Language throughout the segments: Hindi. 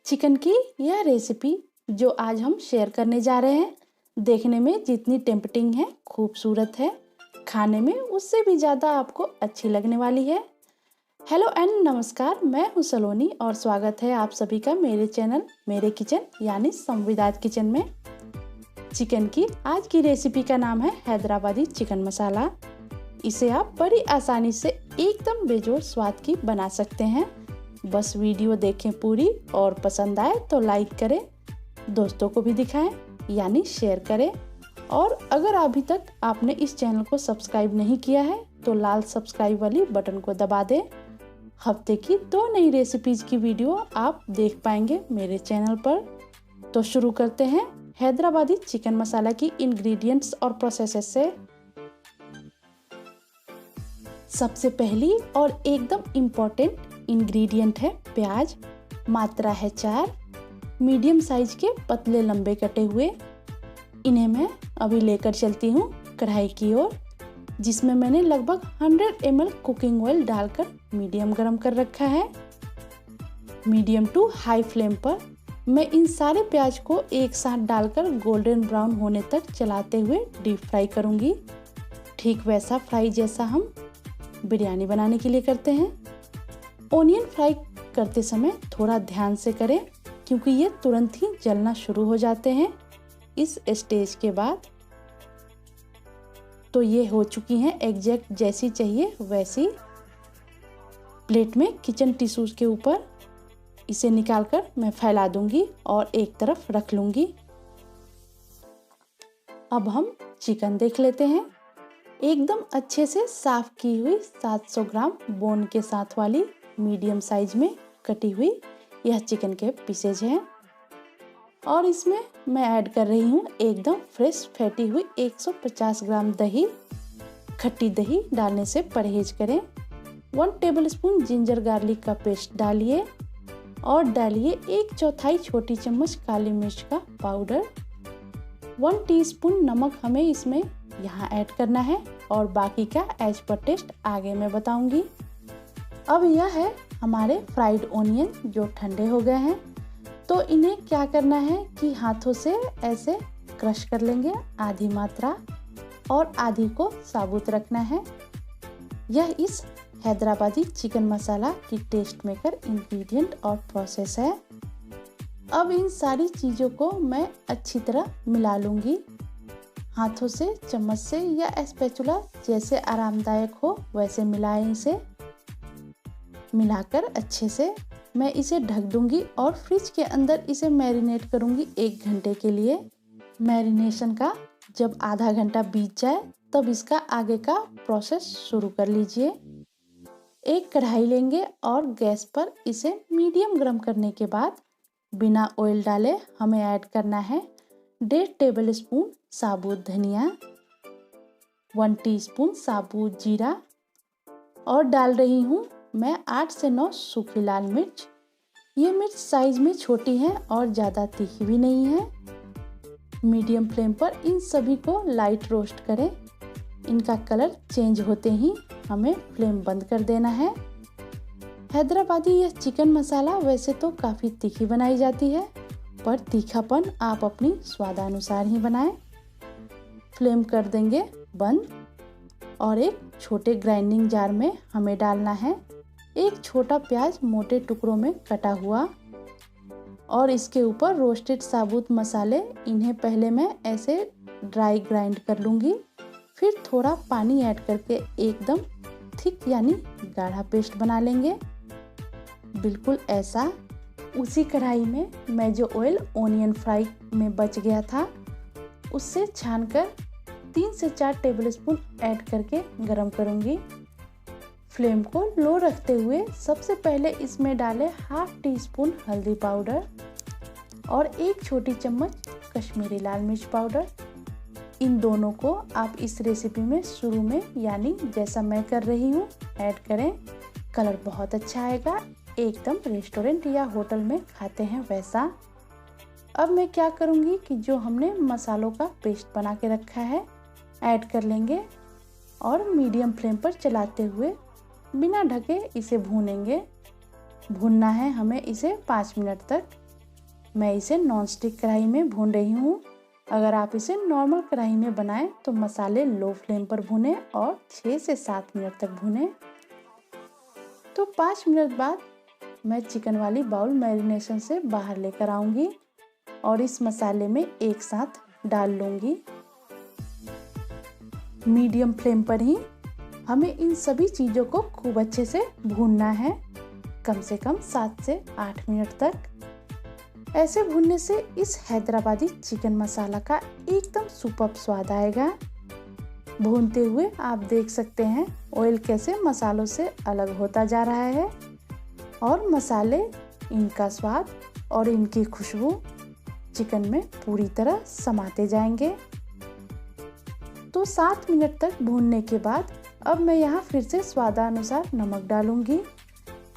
चिकन की यह रेसिपी जो आज हम शेयर करने जा रहे हैं, देखने में जितनी टेम्पटिंग है, खूबसूरत है, खाने में उससे भी ज़्यादा आपको अच्छी लगने वाली है। हेलो एंड नमस्कार, मैं हूं सलोनी और स्वागत है आप सभी का मेरे चैनल मेरे किचन यानी संविदात किचन में। चिकन की आज की रेसिपी का नाम है हैदराबादी चिकन मसाला। इसे आप बड़ी आसानी से एकदम बेजोड़ स्वाद की बना सकते हैं। बस वीडियो देखें पूरी और पसंद आए तो लाइक करें, दोस्तों को भी दिखाएं यानी शेयर करें। और अगर अभी तक आपने इस चैनल को सब्सक्राइब नहीं किया है तो लाल सब्सक्राइब वाली बटन को दबा दें। हफ्ते की 2 नई रेसिपीज की वीडियो आप देख पाएंगे मेरे चैनल पर। तो शुरू करते हैं हैदराबादी चिकन मसाला की इंग्रेडिएंट्स और प्रोसेसेस से। सबसे पहली और एकदम इम्पोर्टेंट इंग्रेडिएंट है प्याज। मात्रा है 4, मीडियम साइज के पतले लंबे कटे हुए। इन्हें मैं अभी लेकर चलती हूँ कढ़ाई की ओर, जिसमें मैंने लगभग 100 ml कुकिंग ऑयल डालकर मीडियम गरम कर रखा है। मीडियम टू हाई फ्लेम पर मैं इन सारे प्याज को एक साथ डालकर गोल्डन ब्राउन होने तक चलाते हुए डीप फ्राई करूँगी। ठीक वैसा फ्राई जैसा हम बिरयानी बनाने के लिए करते हैं। ओनियन फ्राई करते समय थोड़ा ध्यान से करें क्योंकि ये तुरंत ही जलना शुरू हो जाते हैं इस स्टेज के बाद। तो ये हो चुकी हैं एग्जैक्ट जैसी चाहिए वैसी। प्लेट में किचन टिश्यूज के ऊपर इसे निकालकर मैं फैला दूंगी और एक तरफ रख लूंगी। अब हम चिकन देख लेते हैं। एकदम अच्छे से साफ की हुई 700 ग्राम बोन के साथ वाली मीडियम साइज में कटी हुई यह चिकन के पीसेज हैं। और इसमें मैं ऐड कर रही हूँ एकदम फ्रेश फेंटी हुई 150 ग्राम दही। खट्टी दही डालने से परहेज करें। 1 टेबलस्पून जिंजर गार्लिक का पेस्ट डालिए और डालिए 1/4 छोटी चम्मच काली मिर्च का पाउडर। 1 टीस्पून नमक हमें इसमें यहाँ ऐड करना है और बाकी का एज पर टेस्ट आगे मैं बताऊंगी। अब यह है हमारे फ्राइड ओनियन जो ठंडे हो गए हैं। तो इन्हें क्या करना है कि हाथों से ऐसे क्रश कर लेंगे आधी मात्रा और आधी को साबुत रखना है। यह इस हैदराबादी चिकन मसाला की टेस्ट मेकर इंग्रेडिएंट और प्रोसेस है। अब इन सारी चीज़ों को मैं अच्छी तरह मिला लूँगी हाथों से, चम्मच से या स्पैचुला जैसे आरामदायक हो वैसे मिलाएं। इसे मिलाकर अच्छे से मैं इसे ढक दूंगी और फ्रिज के अंदर इसे मैरिनेट करूंगी 1 घंटे के लिए। मैरिनेशन का जब आधा घंटा बीत जाए तब इसका आगे का प्रोसेस शुरू कर लीजिए। एक कढ़ाई लेंगे और गैस पर इसे मीडियम गरम करने के बाद बिना ऑयल डाले हमें ऐड करना है 1.5 टेबलस्पून साबुत धनिया, 1 टीस्पून साबुत जीरा और डाल रही हूँ मैं 8 से 9 सूखी लाल मिर्च। ये मिर्च साइज में छोटी है और ज़्यादा तीखी भी नहीं है। मीडियम फ्लेम पर इन सभी को लाइट रोस्ट करें। इनका कलर चेंज होते ही हमें फ्लेम बंद कर देना है। हैदराबादी यह चिकन मसाला वैसे तो काफ़ी तीखी बनाई जाती है, पर तीखापन आप अपनी स्वादानुसार ही बनाएं। फ्लेम कर देंगे बंद और एक छोटे ग्राइंडिंग जार में हमें डालना है 1 छोटा प्याज मोटे टुकड़ों में कटा हुआ और इसके ऊपर रोस्टेड साबुत मसाले। इन्हें पहले मैं ऐसे ड्राई ग्राइंड कर लूँगी, फिर थोड़ा पानी ऐड करके एकदम थिक यानी गाढ़ा पेस्ट बना लेंगे, बिल्कुल ऐसा। उसी कढ़ाई में मैं जो ऑयल ओनियन फ्राई में बच गया था उससे छानकर 3 से 4 टेबलस्पून ऐड करके गरम करूँगी। फ्लेम को लो रखते हुए सबसे पहले इसमें डालें 1/2 टीस्पून हल्दी पाउडर और 1 छोटी चम्मच कश्मीरी लाल मिर्च पाउडर। इन दोनों को आप इस रेसिपी में शुरू में यानी जैसा मैं कर रही हूँ ऐड करें। कलर बहुत अच्छा आएगा, एकदम रेस्टोरेंट या होटल में खाते हैं वैसा। अब मैं क्या करूँगी कि जो हमने मसालों का पेस्ट बना के रखा है ऐड कर लेंगे और मीडियम फ्लेम पर चलाते हुए बिना ढके इसे भूनेंगे। भूनना है हमें इसे 5 मिनट तक। मैं इसे नॉन स्टिक कढ़ाई में भून रही हूँ। अगर आप इसे नॉर्मल कढ़ाई में बनाएं तो मसाले लो फ्लेम पर भुनें और 6 से 7 मिनट तक भुनें। तो 5 मिनट बाद मैं चिकन वाली बाउल मैरिनेशन से बाहर लेकर आऊँगी और इस मसाले में एक साथ डाल लूँगी। मीडियम फ्लेम पर ही हमें इन सभी चीज़ों को खूब अच्छे से भूनना है, कम से कम 7 से 8 मिनट तक। ऐसे भूनने से इस हैदराबादी चिकन मसाला का एकदम सुपर्ब स्वाद आएगा। भूनते हुए आप देख सकते हैं ऑयल कैसे मसालों से अलग होता जा रहा है और मसाले, इनका स्वाद और इनकी खुशबू चिकन में पूरी तरह समाते जाएंगे। तो 7 मिनट तक भूनने के बाद अब मैं यहाँ फिर से स्वादानुसार नमक डालूंगी।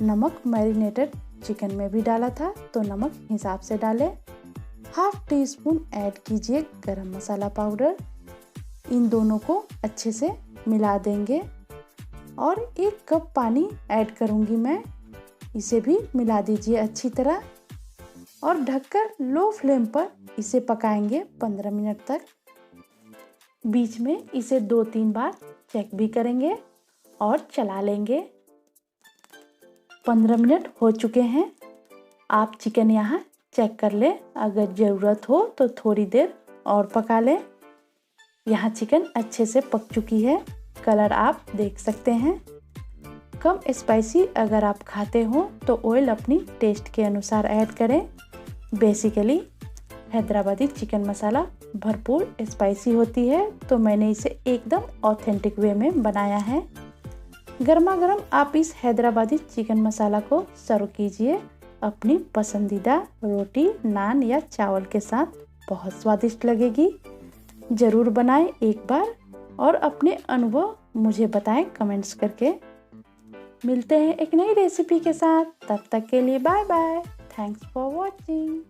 नमक मैरिनेटेड चिकन में भी डाला था तो नमक हिसाब से डालें। हाफ टी स्पून ऐड कीजिए गरम मसाला पाउडर। इन दोनों को अच्छे से मिला देंगे और 1 कप पानी ऐड करूंगी मैं। इसे भी मिला दीजिए अच्छी तरह और ढककर लो फ्लेम पर इसे पकाएंगे 15 मिनट तक। बीच में इसे 2-3 बार चेक भी करेंगे और चला लेंगे। 15 मिनट हो चुके हैं। आप चिकन यहाँ चेक कर लें, अगर ज़रूरत हो तो थोड़ी देर और पका लें। यहाँ चिकन अच्छे से पक चुकी है, कलर आप देख सकते हैं। कम स्पाइसी अगर आप खाते हो तो ऑयल अपनी टेस्ट के अनुसार ऐड करें। बेसिकली हैदराबादी चिकन मसाला भरपूर स्पाइसी होती है तो मैंने इसे एकदम ऑथेंटिक वे में बनाया है। गर्मा गर्म आप इस हैदराबादी चिकन मसाला को सर्व कीजिए अपनी पसंदीदा रोटी, नान या चावल के साथ। बहुत स्वादिष्ट लगेगी। ज़रूर बनाएं एक बार और अपने अनुभव मुझे बताएं कमेंट्स करके। मिलते हैं एक नई रेसिपी के साथ, तब तक के लिए bye bye. Thanks for watching.